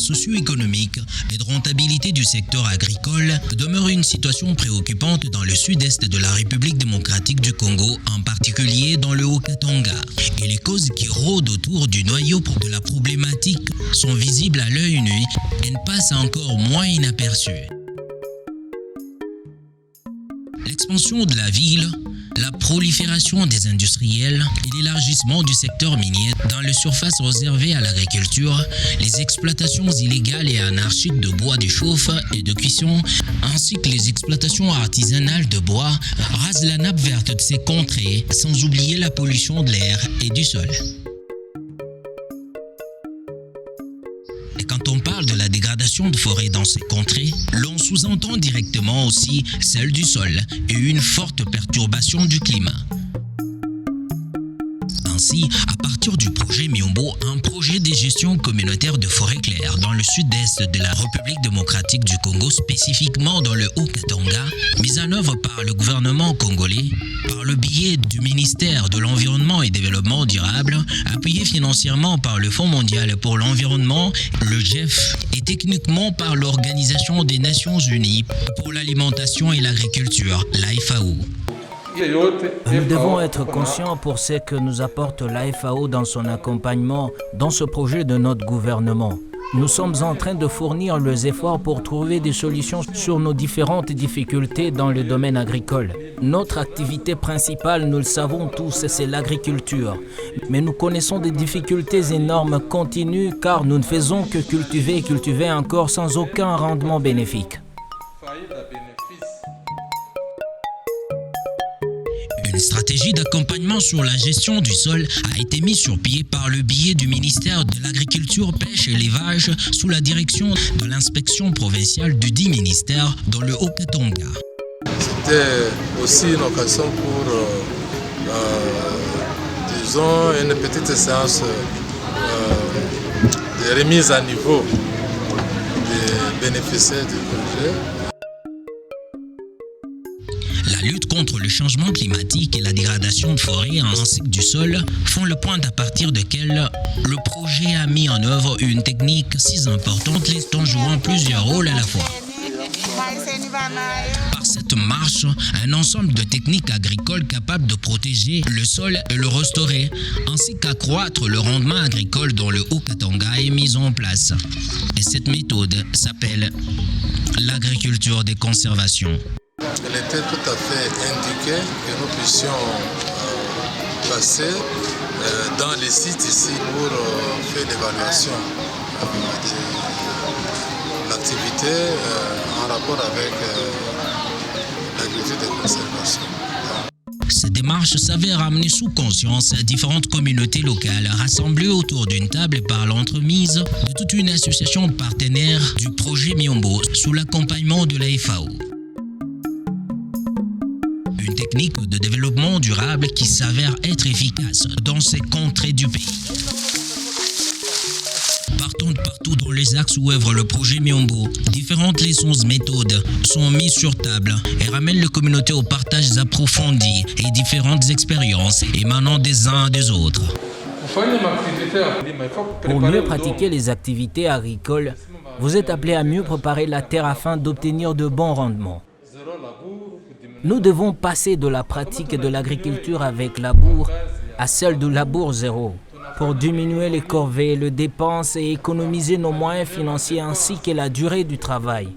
socio-économique et de rentabilité du secteur agricole demeure une situation préoccupante dans le sud-est de la République démocratique du Congo, en particulier dans le Haut-Katanga. Et les causes qui rôdent autour du noyau de la problématique sont visibles à l'œil nu et ne passent encore moins inaperçues. L'expansion de la ville, la prolifération des industriels et l'élargissement du secteur minier dans les surfaces réservées à l'agriculture, les exploitations illégales et anarchiques de bois de chauffe et de cuisson, ainsi que les exploitations artisanales de bois, rasent la nappe verte de ces contrées, sans oublier la pollution de l'air et du sol. Et quand on parle de la dégradation de forêts dans ces contrées, l'on sous-entend directement aussi celle du sol et une forte perturbation du climat. Ainsi, à partir du projet Miombo, un projet de gestion communautaire de forêts claires dans le sud-est de la République démocratique du Congo, spécifiquement dans le Haut-Katanga, mis en œuvre par le gouvernement congolais, par le biais du ministère de l'Environnement et Développement durable, appuyé financièrement par le Fonds mondial pour l'environnement, le GEF, et techniquement par l'Organisation des Nations Unies pour l'alimentation et l'agriculture, l'AFAO. Nous devons être conscients pour ce que nous apporte l'AFAO dans son accompagnement dans ce projet de notre gouvernement. Nous sommes en train de fournir les efforts pour trouver des solutions sur nos différentes difficultés dans le domaine agricole. Notre activité principale, nous le savons tous, c'est l'agriculture. Mais nous connaissons des difficultés énormes continues car nous ne faisons que cultiver encore sans aucun rendement bénéfique. Une stratégie d'accompagnement sur la gestion du sol a été mise sur pied par le biais du ministère de l'Agriculture, Pêche et Élevage sous la direction de l'inspection provinciale du dit ministère dans le Haut-Katanga. C'était aussi une occasion pour, disons, une petite séance de remise à niveau des bénéficiaires du projet. La lutte contre le changement climatique et la dégradation de forêts ainsi que du sol font le point à partir duquel le projet a mis en œuvre une technique si importante, en jouant plusieurs rôles à la fois. Par cette marche, un ensemble de techniques agricoles capables de protéger le sol et le restaurer, ainsi qu'accroître le rendement agricole dans le Haut-Katanga est mise en place. Et cette méthode s'appelle l'agriculture de conservation. Il était tout à fait indiqué que nous puissions passer dans les sites ici pour faire l'évaluation de l'activité en rapport avec l'agriculture de conservation. Cette démarche s'avère amener sous conscience différentes communautés locales rassemblées autour d'une table par l'entremise de toute une association partenaire du projet Miombo sous l'accompagnement de la FAO. Une technique de développement durable qui s'avère être efficace dans ces contrées du pays. Partant de partout dans les axes où œuvre le projet Miombo, différentes leçons et méthodes sont mises sur table et ramènent les communautés au partage approfondi et différentes expériences émanant des uns des autres. Pour mieux pratiquer les activités agricoles, vous êtes appelé à mieux préparer la terre afin d'obtenir de bons rendements. Nous devons passer de la pratique de l'agriculture avec labour à celle du labour zéro pour diminuer les corvées, les dépenses et économiser nos moyens financiers ainsi que la durée du travail.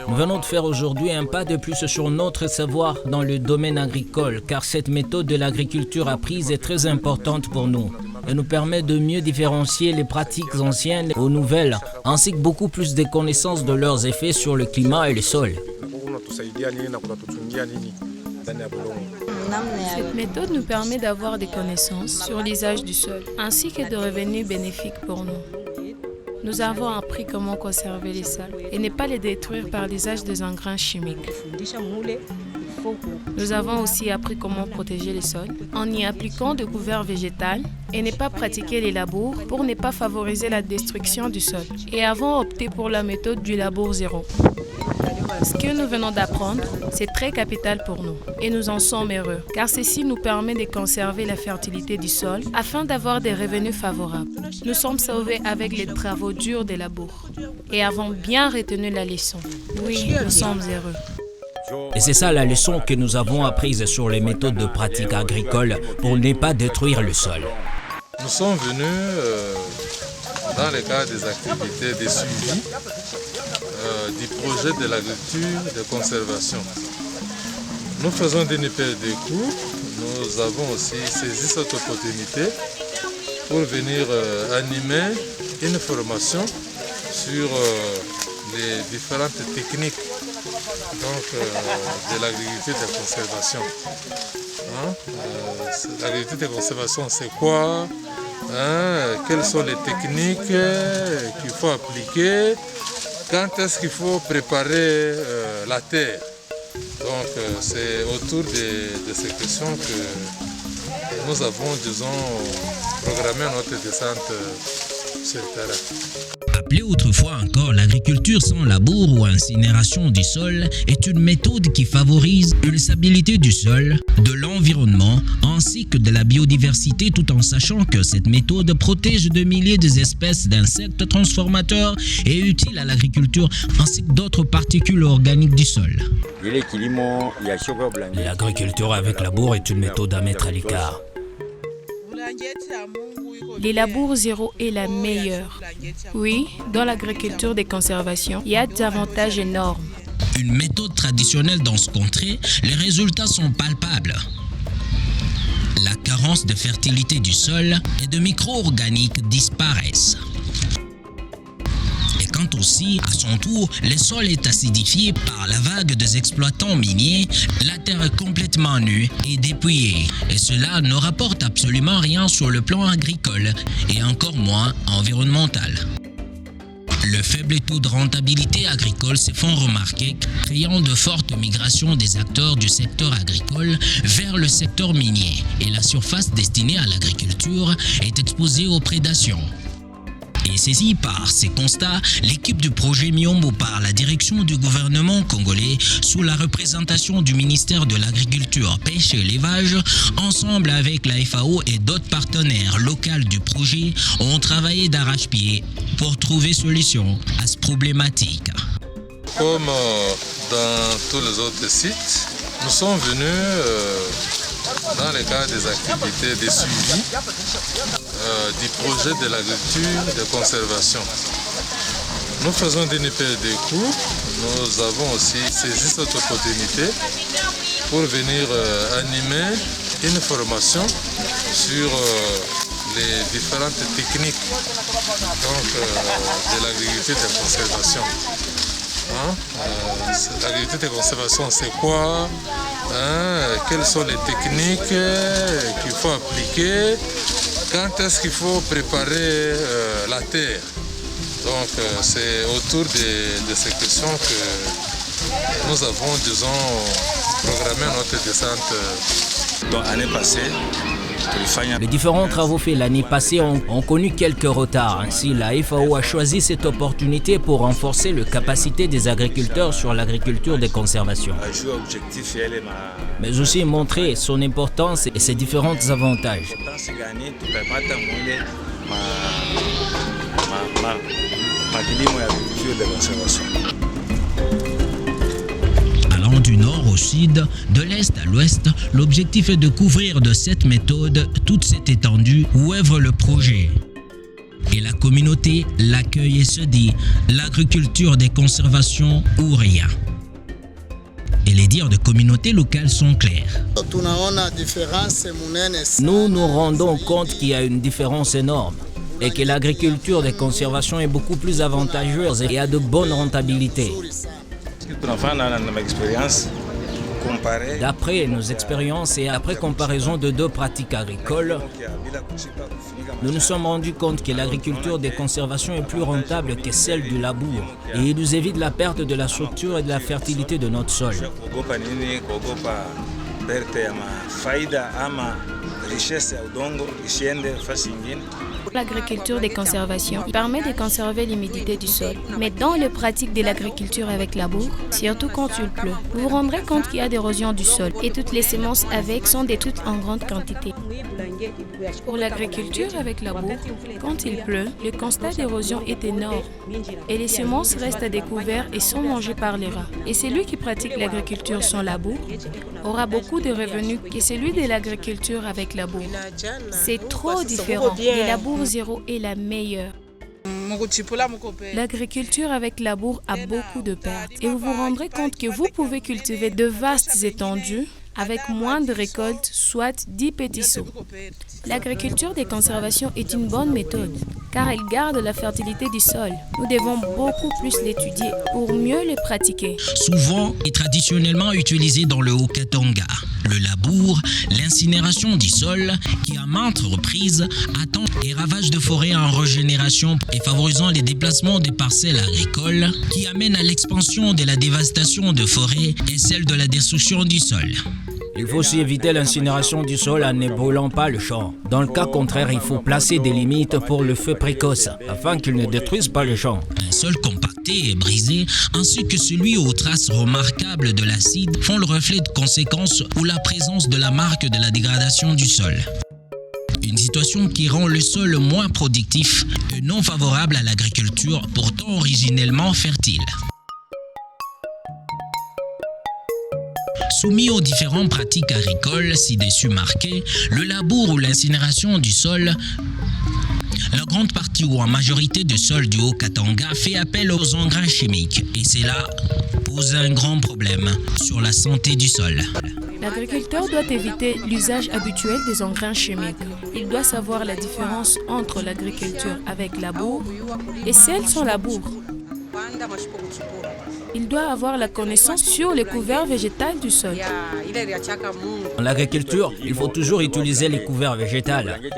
Nous venons de faire aujourd'hui un pas de plus sur notre savoir dans le domaine agricole, car cette méthode de l'agriculture apprise est très importante pour nous et nous permet de mieux différencier les pratiques anciennes aux nouvelles, ainsi que beaucoup plus de connaissances de leurs effets sur le climat et le sol. Cette méthode nous permet d'avoir des connaissances sur l'usage du sol, ainsi que de revenus bénéfiques pour nous. Nous avons appris comment conserver les sols et ne pas les détruire par l'usage des engrais chimiques. Nous avons aussi appris comment protéger les sols en y appliquant des couverts végétales et ne pas pratiquer les labours pour ne pas favoriser la destruction du sol. Et avons opté pour la méthode du labour zéro. Ce que nous venons d'apprendre, c'est très capital pour nous et nous en sommes heureux car ceci nous permet de conserver la fertilité du sol afin d'avoir des revenus favorables. Nous sommes sauvés avec les travaux durs des labours et avons bien retenu la leçon. Oui, nous sommes heureux. Et c'est ça la leçon que nous avons apprise sur les méthodes de pratique agricole pour ne pas détruire le sol. Nous sommes venus dans le cadre des activités de suivi du projet de l'agriculture de conservation. Nous faisons des périodes de cours. Nous avons aussi saisi cette opportunité pour venir animer une formation sur les différentes techniques de l'agriculture de conservation. L'agriculture de conservation, c'est quoi? Quelles sont les techniques qu'il faut appliquer? Quand est-ce qu'il faut préparer la terre? Donc c'est autour de ces questions que nous avons, disons, programmé notre descente sur le terrain. Appelée autrefois encore l'agriculture sans labour ou incinération du sol, est une méthode qui favorise une stabilité du sol, de l'environnement ainsi que de la biodiversité, tout en sachant que cette méthode protège de milliers d'espèces d'insectes transformateurs et utiles à l'agriculture ainsi que d'autres particules organiques du sol. L'agriculture avec labour est une méthode à mettre à l'écart. Les labours zéro est la meilleure. Oui, dans l'agriculture de conservation, il y a des avantages énormes. Une méthode traditionnelle dans ce contrée, les résultats sont palpables. La carence de fertilité du sol et de micro-organiques disparaissent. Et quand aussi, à son tour, le sol est acidifié par la vague des exploitants miniers, la terre est complètement nue et dépouillée. Et cela ne rapporte absolument rien sur le plan agricole et encore moins environnemental. Le faible taux de rentabilité agricole se font remarquer, créant de fortes migrations des acteurs du secteur agricole vers le secteur minier et la surface destinée à l'agriculture est exposée aux prédations. Et saisie par ces constats, l'équipe du projet Miombo par la direction du gouvernement congolais sous la représentation du ministère de l'Agriculture, Pêche et Élevage, ensemble avec la FAO et d'autres partenaires locaux du projet, ont travaillé d'arrache-pied pour trouver solution à cette problématique. Comme dans tous les autres sites, nous sommes venus dans le cadre des activités de suivi du projet de l'agriculture de conservation. Nous faisons des périodes de cours. Nous avons aussi saisi cette opportunité pour venir animer une formation sur les différentes techniques de l'agriculture de conservation. L'agriculture de conservation, c'est quoi? Quelles sont les techniques qu'il faut appliquer? Quand est-ce qu'il faut préparer la terre? Donc c'est autour de ces questions que nous avons, disons, programmé notre descente. Donc l'année passée, Les différents travaux faits l'année passée ont connu quelques retards. Ainsi, la FAO a choisi cette opportunité pour renforcer les capacités des agriculteurs sur l'agriculture de conservation, mais aussi montrer son importance et ses différents avantages. Allant du nord au sud, de l'est à l'ouest, l'objectif est de couvrir de cette méthode toute cette étendue où œuvre le projet. Et la communauté l'accueille et se dit l'agriculture des conservations ou rien. Et les dires de communautés locales sont clairs. Nous nous rendons compte qu'il y a une différence énorme et que l'agriculture de conservation est beaucoup plus avantageuse et a de bonnes rentabilités. D'après nos expériences et après comparaison de deux pratiques agricoles, nous nous sommes rendus compte que l'agriculture de conservation est plus rentable que celle du labour et il nous évite la perte de la structure et de la fertilité de notre sol. L'agriculture de conservation permet de conserver l'humidité du sol. Mais dans les pratiques de l'agriculture avec labour, surtout quand il pleut, vous vous rendrez compte qu'il y a d'érosion du sol et toutes les semences avec sont détruites en grande quantité. Pour l'agriculture avec labour, quand il pleut, le constat d'érosion est énorme et les semences restent à découvert et sont mangées par les rats. Et celui qui pratique l'agriculture sans labour aura beaucoup de revenus que celui de l'agriculture avec labour. C'est trop différent. Le labour zéro est la meilleure. L'agriculture avec labour a beaucoup de pertes et vous vous rendrez compte que vous pouvez cultiver de vastes étendues avec moins de récoltes, soit 10 petits seaux. L'agriculture de conservation est une bonne méthode car elle garde la fertilité du sol. Nous devons beaucoup plus l'étudier pour mieux le pratiquer. Souvent et traditionnellement utilisé dans le Haut-Katanga, le labour, l'incinération du sol, qui à maintes reprises attend et ravage de forêts en régénération et favorisant les déplacements des parcelles agricoles, qui amènent à l'expansion de la dévastation de forêts et celle de la destruction du sol. Il faut aussi éviter l'incinération du sol en n'éboulant pas le champ. Dans le cas contraire, il faut placer des limites pour le feu précoce, afin qu'il ne détruise pas le champ. Un sol compacté et brisé, ainsi que celui aux traces remarquables de l'acide, font le reflet de conséquences ou la présence de la marque de la dégradation du sol. Une situation qui rend le sol moins productif et non favorable à l'agriculture, pourtant originellement fertile. Soumis aux différentes pratiques agricoles ci-dessus marquées, le labour ou l'incinération du sol, la grande partie ou en majorité du sol du Haut-Katanga fait appel aux engrais chimiques et cela pose un grand problème sur la santé du sol. L'agriculteur doit éviter l'usage habituel des engrais chimiques. Il doit savoir la différence entre l'agriculture avec labour et celle sans labour. Il doit avoir la connaissance sur les couverts végétaux du sol. En l'agriculture, il faut toujours utiliser les couverts végétaux,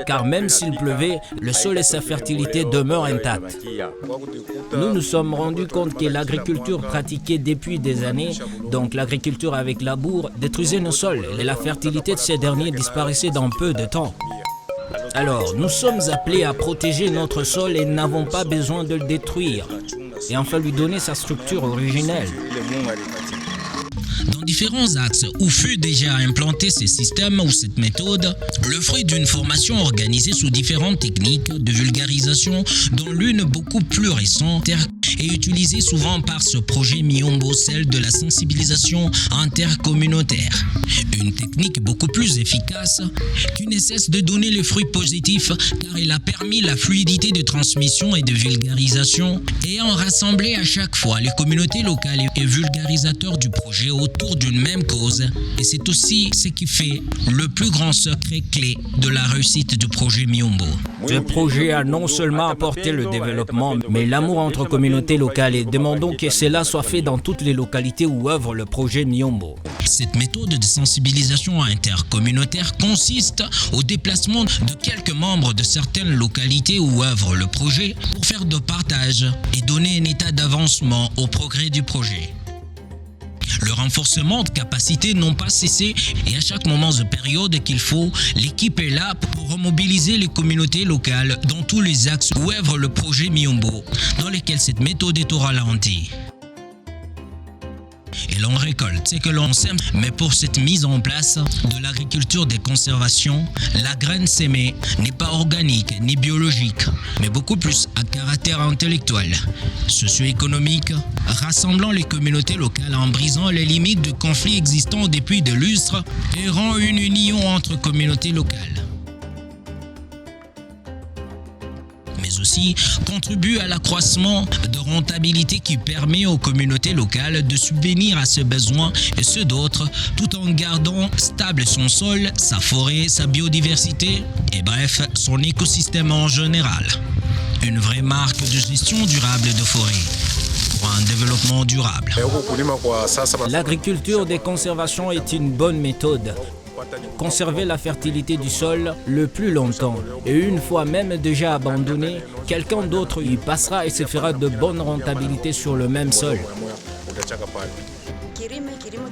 car même s'il pleuvait, le sol et sa fertilité demeurent intacts. Nous nous sommes rendus compte que l'agriculture pratiquée depuis des années, donc l'agriculture avec labour, détruisait nos sols et la fertilité de ces derniers disparaissait dans peu de temps. Alors, nous sommes appelés à protéger notre sol et n'avons pas besoin de le détruire, et enfin lui donner sa structure originelle. Dans différents axes où fut déjà implanté ces systèmes ou cette méthode, le fruit d'une formation organisée sous différentes techniques de vulgarisation, dont l'une beaucoup plus récente est utilisée souvent par ce projet Miombo, celle de la sensibilisation intercommunautaire. Une technique beaucoup plus efficace qui ne cesse de donner les fruits positifs car elle a permis la fluidité de transmission et de vulgarisation ayant rassemblé à chaque fois les communautés locales et vulgarisateurs du projet autour d'une même cause. Et c'est aussi ce qui fait le plus grand secret clé de la réussite du projet Miombo. Ce projet a non seulement apporté le développement, mais l'amour entre communautés locales et demandons que cela soit fait dans toutes les localités où œuvre le projet Miombo. Cette méthode de sensibilisation intercommunautaire consiste au déplacement de quelques membres de certaines localités où œuvre le projet pour faire de partage et donner un état d'avancement au progrès du projet. Le renforcement de capacités n'ont pas cessé et à chaque moment de période qu'il faut, l'équipe est là pour remobiliser les communautés locales dans tous les axes où œuvre le projet Miombo, dans lesquels cette méthode est au ralenti. Et l'on récolte ce que l'on sème, mais pour cette mise en place de l'agriculture des conservations, la graine sémée n'est pas organique ni biologique, mais beaucoup plus à caractère intellectuel, socio-économique, rassemblant les communautés locales en brisant les limites de conflits existants depuis des lustres et rend une union entre communautés locales. Mais aussi contribue à l'accroissement de rentabilité qui permet aux communautés locales de subvenir à ses besoins et ceux d'autres, tout en gardant stable son sol, sa forêt, sa biodiversité et bref, son écosystème en général. Une vraie marque de gestion durable de forêt pour un développement durable. L'agriculture des conservations est une bonne méthode. Conserver la fertilité du sol le plus longtemps. Et une fois même déjà abandonné, quelqu'un d'autre y passera et se fera de bonnes rentabilités sur le même sol.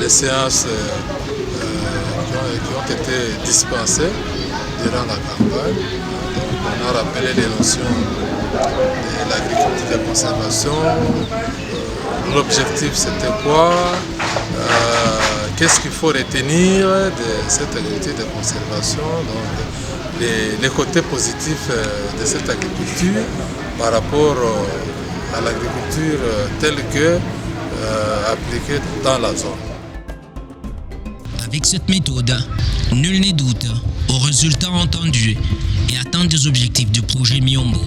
les séances qui ont été dispensées durant la campagne. Donc, on a rappelé les notions de l'agriculture de conservation, l'objectif c'était quoi, qu'est-ce qu'il faut retenir de cette agriculture de conservation, donc les côtés positifs de cette agriculture par rapport à l'agriculture telle que appliquée dans la zone. Avec cette méthode, nul ne doute aux résultats entendus et atteint des objectifs du projet Miombo.